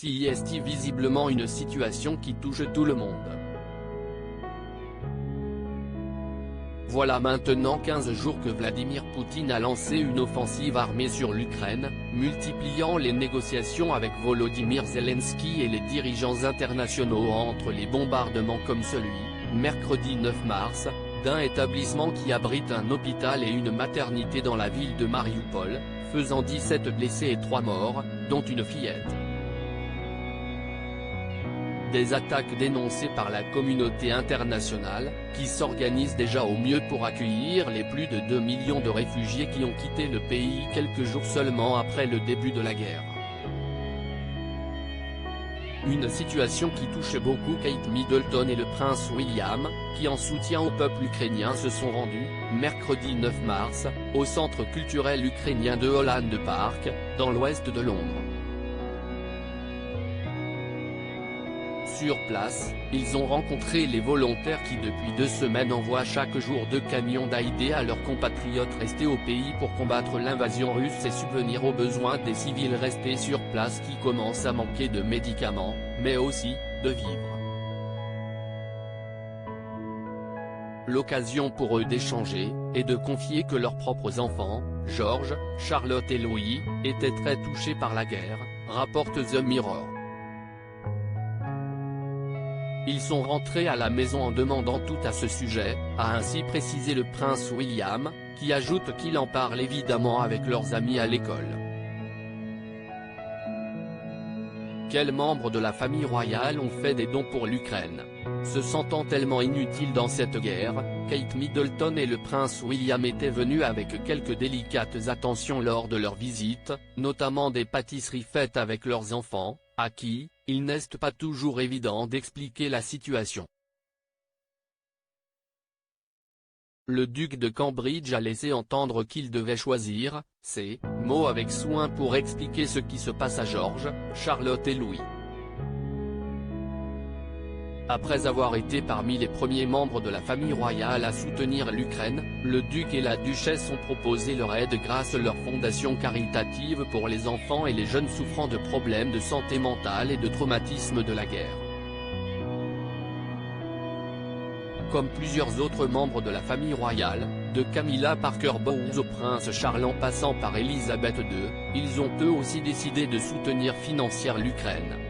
C'est visiblement une situation qui touche tout le monde. Voilà maintenant 15 jours que Vladimir Poutine a lancé une offensive armée sur l'Ukraine, multipliant les négociations avec Volodymyr Zelensky et les dirigeants internationaux entre les bombardements comme celui, mercredi 9 mars, d'un établissement qui abrite un hôpital et une maternité dans la ville de Mariupol, faisant 17 blessés et 3 morts, dont une fillette. Des attaques dénoncées par la communauté internationale, qui s'organise déjà au mieux pour accueillir les plus de 2 millions de réfugiés qui ont quitté le pays quelques jours seulement après le début de la guerre. Une situation qui touche beaucoup Kate Middleton et le prince William, qui en soutien au peuple ukrainien se sont rendus, mercredi 9 mars, au centre culturel ukrainien de Holland Park, dans l'ouest de Londres. Sur place, ils ont rencontré les volontaires qui depuis 2 semaines envoient chaque jour 2 camions d'aide à leurs compatriotes restés au pays pour combattre l'invasion russe et subvenir aux besoins des civils restés sur place qui commencent à manquer de médicaments, mais aussi, de vivres. L'occasion pour eux d'échanger, et de confier que leurs propres enfants, George, Charlotte et Louis, étaient très touchés par la guerre, rapporte The Mirror. Ils sont rentrés à la maison en demandant tout à ce sujet, a ainsi précisé le prince William, qui ajoute qu'il en parle évidemment avec leurs amis à l'école. Quels membres de la famille royale ont fait des dons pour l'Ukraine? Se sentant tellement inutiles dans cette guerre, Kate Middleton et le prince William étaient venus avec quelques délicates attentions lors de leur visite, notamment des pâtisseries faites avec leurs enfants, à qui, il n'est pas toujours évident d'expliquer la situation. Le duc de Cambridge a laissé entendre qu'il devait choisir ses mots avec soin pour expliquer ce qui se passe à George, Charlotte et Louis. Après avoir été parmi les premiers membres de la famille royale à soutenir l'Ukraine, le duc et la duchesse ont proposé leur aide grâce à leur fondation caritative pour les enfants et les jeunes souffrant de problèmes de santé mentale et de traumatisme de la guerre. Comme plusieurs autres membres de la famille royale, de Camilla Parker Bowles au prince Charles en passant par Elisabeth II, ils ont eux aussi décidé de soutenir financièrement l'Ukraine.